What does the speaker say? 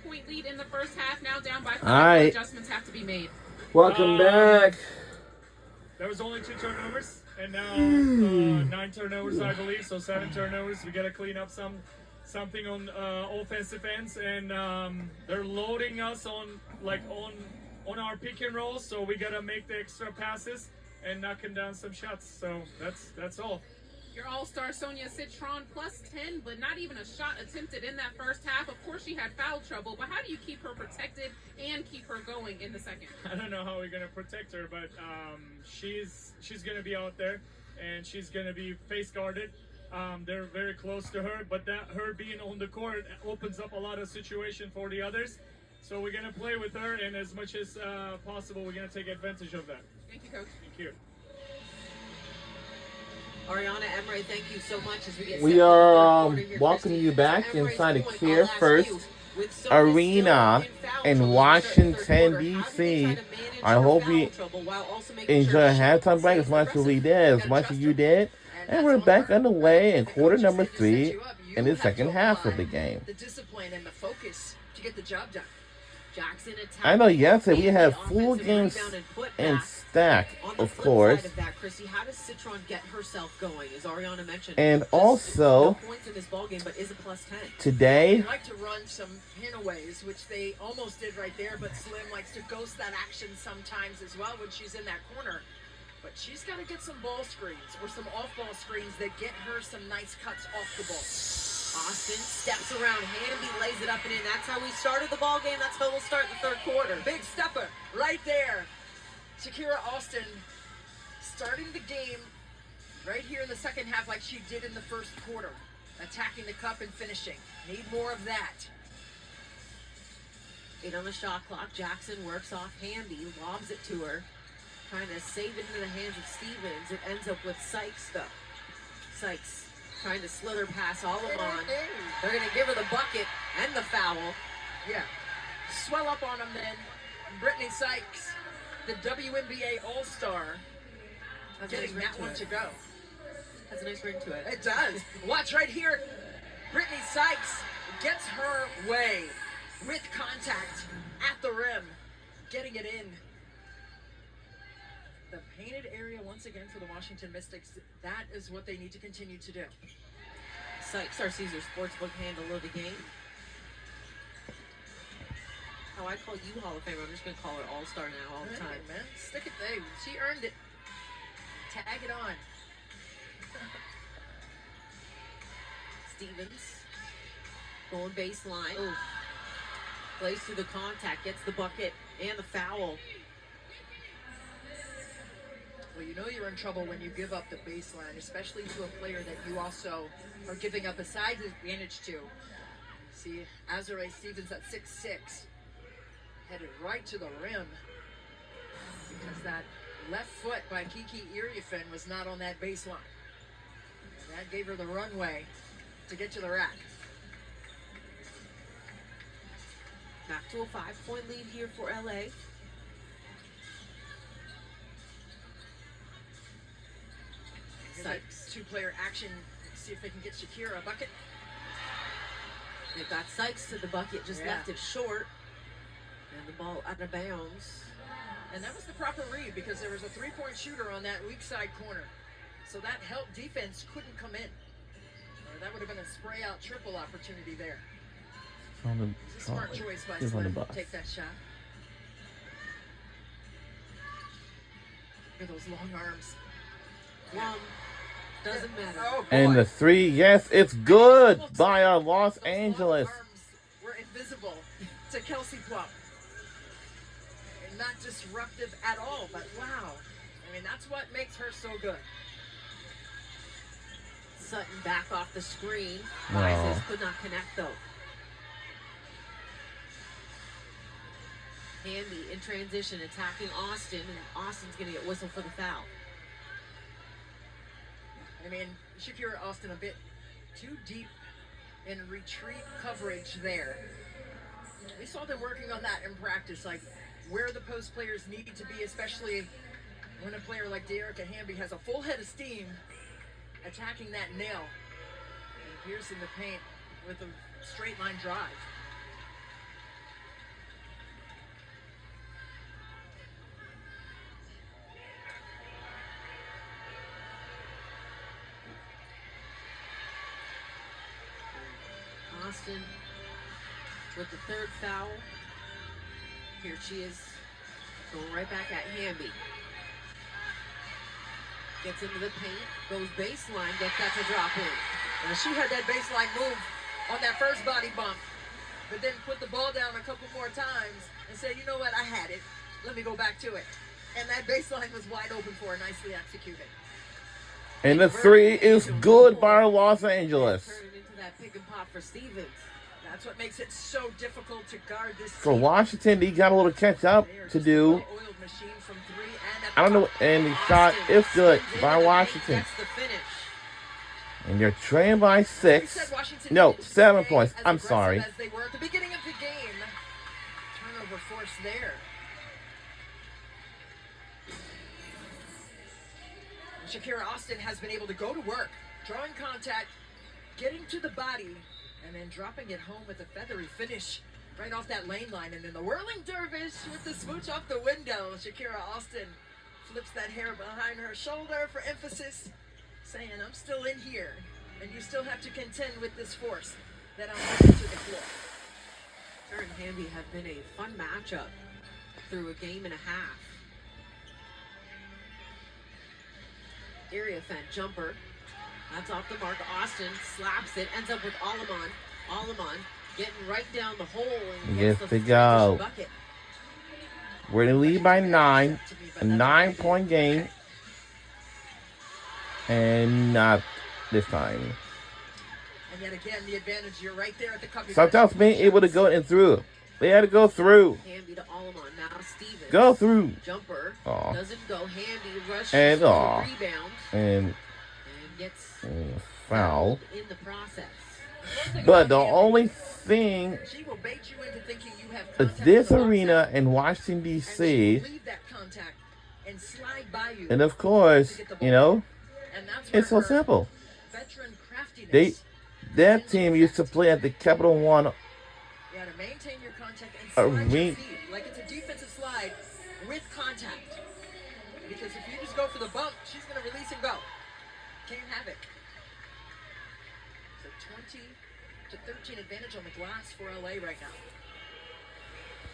9-point lead in the first half, now down by 5. All right. Adjustments have to be made. Welcome back. There was only 2 turnovers, and now 9 turnovers, I believe. So 7 turnovers. We got to clean up something on offensive ends, and they're loading us on our pick and roll. So we got to make the extra passes and knocking down some shots. So that's all. Your all-star Sonia Citron plus 10, but not even a shot attempted in that first half. Of course, she had foul trouble, but how do you keep her protected and keep her going in the second? I don't know how we're gonna protect her, but she's gonna be out there, and she's gonna be face guarded. They're very close to her, but her being on the court opens up a lot of situation for the others. So we're gonna play with her, and as much as possible, we're gonna take advantage of that. Thank you, Coach. Thank you. Ariana Emre, thank you so much. As we are welcoming you back inside the Care First Arena in Washington, D.C. I hope you enjoy halftime break as much as we did, as much as you did. And we're back underway in quarter number 3 in the second half of the game. The discipline and the focus to get the job done. Jackson I know yesterday we had full games in stack, of course. How does Citron get herself going, as Ariana mentioned? And also, points in this ballgame, but is a plus 10. Today, they like to run some pinaways, which they almost did right there, but Slim likes to ghost that action sometimes as well when she's in that corner. But she's got to get some ball screens or some off-ball screens that get her some nice cuts off the ball. Austin steps around, Hamby lays it up and in. That's how we started the ball game. That's how we'll start the third quarter. Big stepper right there. Shakira Austin starting the game right here in the second half like she did in the first quarter. Attacking the cup and finishing. Need more of that. 8 on the shot clock. Jackson works off Hamby, lobs it to her. Trying to save it into the hands of Stevens. It ends up with Sykes, though. Sykes trying to slither past Alamon. They're going to give her the bucket and the foul. Yeah. Swell up on them then. Brittany Sykes, the WNBA All-Star, getting that one to go. Has a nice ring to it. It does. Watch right here. Brittany Sykes gets her way with contact at the rim. Getting it in. The painted area once again for the Washington Mystics. That is what they need to continue to do. Sykes, our Caesar Sportsbook handle of the game. Oh, I call you Hall of Famer. I'm just going to call her All-Star now all the time. Man, stick it there. She earned it. Tag it on. Stevens going baseline. Ooh. Plays through the contact, gets the bucket and the foul. Well, you know you're in trouble when you give up the baseline, especially to a player that you also are giving up a size advantage to. See, Azurá Stevens at 6'6", headed right to the rim because that left foot by Kiki Iriafen was not on that baseline. That gave her the runway to get to the rack. Back to a 5-point lead here for LA. Sykes. 2-player action. See if they can get Shakira a bucket. They've got Sykes to the bucket, just left it short. And the ball out of bounds. And that was the proper read because there was a 3-point shooter on that weak side corner. So that help defense couldn't come in. Or that would have been a spray out triple opportunity there. It's a smart choice by Slim to take that shot. Look at those long arms. Doesn't matter. Oh, and the 3, yes, it's good by our Los Angeles. Arms were invisible to Kelsey Plum. And not disruptive at all, but wow. I mean, that's what makes her so good. Sutton back off the screen. No. Rises could not connect though. Hamby in transition attacking Austin, and Austin's going to get whistled for the foul. I mean, Shakira Austin a bit too deep in retreat coverage there. We saw them working on that in practice, like where the post players need to be, especially when a player like Dearica Hamby has a full head of steam attacking that nail and piercing the paint with a straight line drive. with the third foul. Here she is going right back at Hamby. Gets into the paint, goes baseline, gets that to drop in. And she had that baseline move on that first body bump, but then put the ball down a couple more times and said, you know what, I had it. Let me go back to it. And that baseline was wide open for her, nicely executed. And the three is good by Los Angeles. Turn it into that pick and pop for Stevens. That's what makes it so difficult to guard this For team. Washington, they got a little catch up They are to just a do. well-oiled machine from three and at I don't know, the and the shot is good by Washington. That's the finish. And they're trailing by We 6. said Washington No, needed to 7 stay points. as I'm aggressive sorry. As they were at the beginning of the game. Turnover force there. Shakira Austin has been able to go to work, drawing contact, getting to the body, and then dropping it home with a feathery finish right off that lane line. And then the whirling dervish with the smooch off the window. Shakira Austin flips that hair behind her shoulder for emphasis, saying, I'm still in here, and you still have to contend with this force that I'm bringing to the floor. Her and Hamby have been a fun matchup through a game and a half. Area fent jumper. That's off the mark. Austin slaps it. Ends up with Alamon. Alamon getting right down the hole and gets Yes, the to go. bucket. We're in the lead by 9. A 9-point game. And not this time. And yet again, the advantage, you're right there at the cup. Sometimes being able to go in through. They had to go through. Hamby to Alamon. Now Stevens. Go through. Jumper. Aw. Doesn't go. Hamby rushes And for aw. the rebound. And And gets foul. in the process. But the only thing She will bait you into thinking you have is contact this with the arena outside, in Washington, and she D.C. will leave that contact and slide by you. And of course, you know, And that's where it's so her simple. veteran craftiness. They That team used to play at the Capital One You gotta maintain your contact and slide your Arena. feet like it's a defensive slide with contact. Because if you just go for the bump, she's gonna release and go. Can't have it. It's a 20-13 advantage on the glass for LA right now.